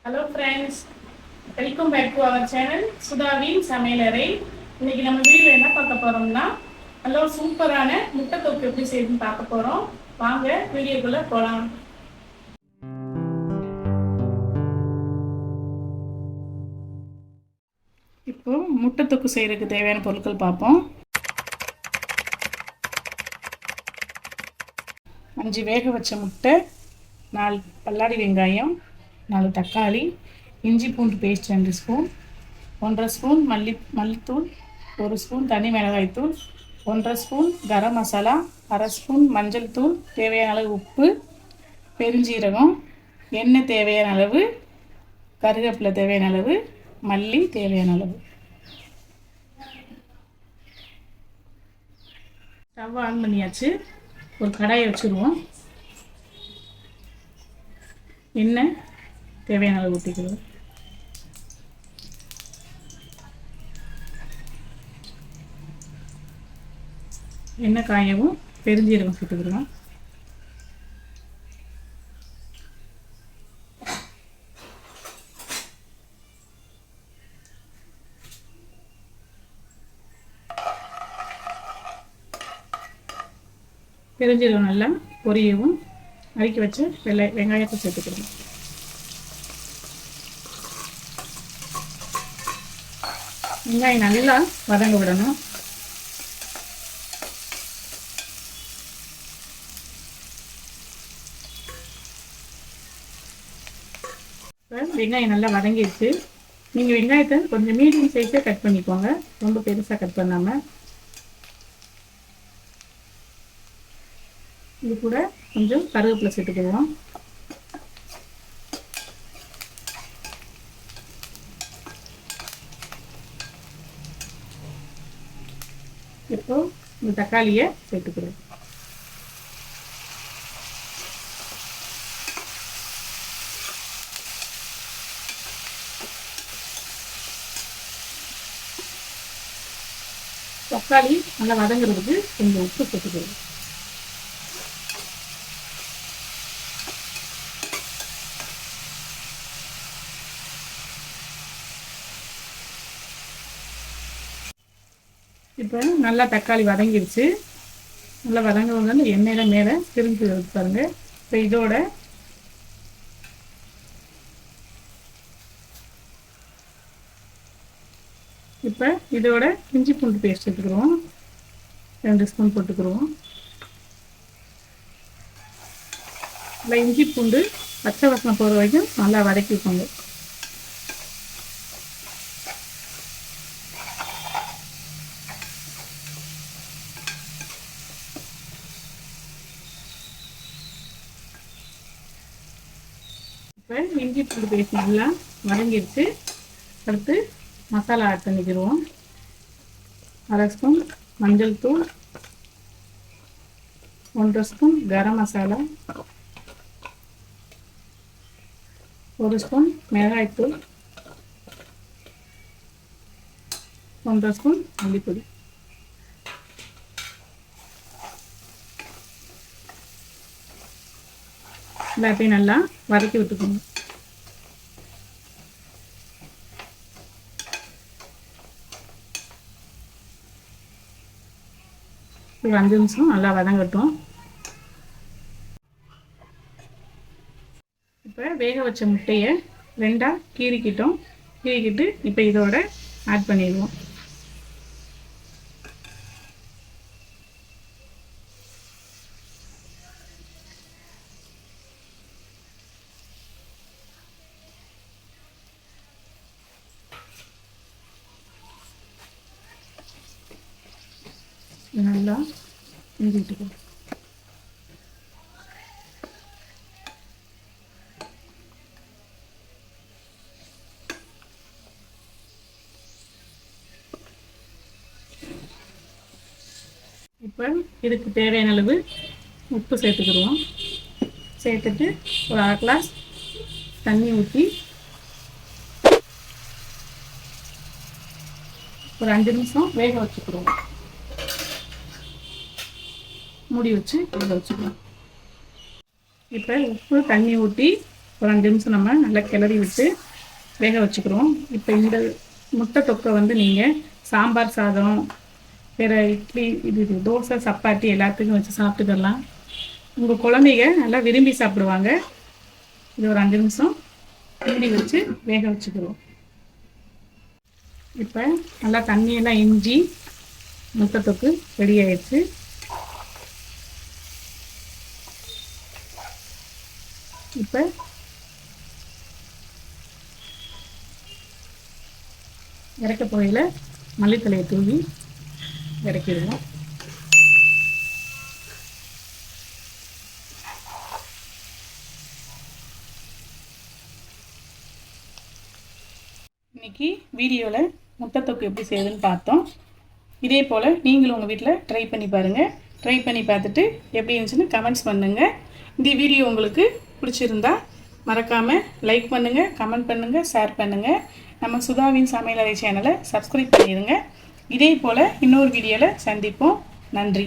Hello friends, welcome back to our channel சுதாவின் சமையலறை. இன்னைக்கு நம்ம வீடியோவில் என்ன பார்க்க போகிறோம்னா, நல்ல ஒரு சூப்பரான முட்டை தொக்கு எப்படி செய்யுதுன்னு பார்க்க போகிறோம். வாங்க வீடியோக்குள்ளே போகலாம். இப்போ முட்டை தொக்கு செய்கிறதுக்கு தேவையான பொருட்கள் பார்ப்போம். 5 வேக வச்ச முட்டை, 4 பல்லாரி வெங்காயம், 4 தக்காளி, இஞ்சி பூண்டு பேஸ்ட் 2 ஸ்பூன், 1.5 ஸ்பூன் மல்லித்தூள், 1 ஸ்பூன் தனி மிளகாய்த்தூள், 1.5 ஸ்பூன் கரம் மசாலா, 1/2 ஸ்பூன் மஞ்சள் தூள், தேவையான அளவு உப்பு, பெருஞ்சீரகம், எண்ணெய் தேவையான அளவு, கருவேப்பிலை தேவையான அளவு, மல்லி தேவையான அளவு. ஸ்டவ் ஆன் பண்ணியாச்சு. ஒரு கடாயை வச்சுருவோம். எண்ணெய் தேவையான அளவு ஊற்றிக்கிறோம். எண்ணெய் காயவும் பெருஞ்சீரகம் சேர்த்துக்கிறோம். பெருஞ்சீரகம் நல்லா பொரியவும் நறுக்கி வச்சு வெங்காயத்தை சேர்த்துக்கிறோம். வெங்காயம் நல்லா வதங்க விடணும். வெங்காயம் நல்லா வதங்கிடுச்சு. நீங்கள் வெங்காயத்தை கொஞ்சம் மீடியம் சைஸே கட் பண்ணிக்கோங்க, ரொம்ப பெருசாக கட் பண்ணாமல். இது கூட கொஞ்சம் கருவேப்பிலை சேர்த்துக்குவோம். இப்போ இந்த தக்காளியை சேர்த்துக்கிறோம். தக்காளி நல்லா வதங்குறதுக்கு கொஞ்சம் உப்பு சேர்த்துக்கிறோம். இப்போ நல்லா தக்காளி வதங்கிடுச்சு. நல்லா வதங்க எண்ணெயில மேலே திரும்பி பாருங்க. இப்போ இதோட இஞ்சி பூண்டு பேஸ்ட் எடுத்துக்கிறோம். 2 ஸ்பூன் போட்டுக்கிறோம். நல்லா இஞ்சி பூண்டு பச்சை வாசனை போகிற வரைக்கும் நல்லா வதக்கிக்கோங்க. இப்போ இஞ்சி பூண்டு பேஸ்ட் நல்லா வதங்கிடுச்சு. அடுத்து மசாலா ஆட் பண்ணிக்கிடுவோம். 1/2 ஸ்பூன் மஞ்சள் தூள், 1 ஸ்பூன் கரம் மசாலா, 1 ஸ்பூன் மிளகாய்த்தூள், 1 ஸ்பூன் மல்லிப்பொடி. எல்லாத்தையும் நல்லா வதக்கி விட்டுக்கோங்க. ஒரு 5 நிமிஷம் நல்லா வதங்கட்டும். இப்போ வேக வச்ச முட்டையை 2ஆக கீறிக்கிட்டு இப்போ இதோட ஆட் பண்ணிடுவோம். நல்லா கிண்டிட்டுக்கணும். இப்போ இதுக்கு தேவையான அளவு உப்பு சேர்த்துக்கிடுவோம். சேர்த்துட்டு ஒரு 1/2 கிளாஸ் தண்ணி ஊற்றி ஒரு 5 நிமிஷம் வேக வச்சுக்கிடுவோம். மூடி வச்சு வேக வச்சுக்கலாம். இப்போ உப்பு தண்ணி ஊற்றி ஒரு 5 நிமிஷம் நம்ம நல்லா கிளறி விட்டு வேக வச்சுக்கிறோம். இப்போ இந்த முட்டை தொக்கை வந்து நீங்கள் சாம்பார் சாதம், வேறு இட்லி, தோசை, சப்பாத்தி எல்லாத்துக்கும் வச்சு சாப்பிட்டுக்கலாம். உங்கள் குழந்தைங்க நல்லா விரும்பி சாப்பிடுவாங்க. இது ஒரு 5 நிமிஷம் மூடி வச்சு வேக வச்சுக்கிறோம். இப்போ நல்லா தண்ணியெல்லாம் இஞ்சி முட்டை தொக்கு ரெடி ஆயிடுச்சு. இப்போ இறக்க போகையில் மல்லித்தலையை தூவி இறக்கிடுவோம். இன்றைக்கி வீடியோவில் முட்டை தொக்கு எப்படி செய்யுதுன்னு பார்த்தோம். இதே போல் நீங்களும் உங்கள் வீட்டில் ட்ரை பண்ணி பாருங்கள். ட்ரை பண்ணி பார்த்துட்டு எப்படி இருந்துச்சுன்னு கமெண்ட்ஸ் பண்ணுங்கள். இந்த வீடியோ உங்களுக்கு பிடிச்சிருந்தா மறக்காமல் லைக் பண்ணுங்கள், கமெண்ட் பண்ணுங்கள், ஷேர் பண்ணுங்கள். நம்ம சுதாவின் சமையலறை சேனலை சப்ஸ்கிரைப் பண்ணிடுங்க. இதே போல் இன்னொரு வீடியோவில் சந்திப்போம். நன்றி.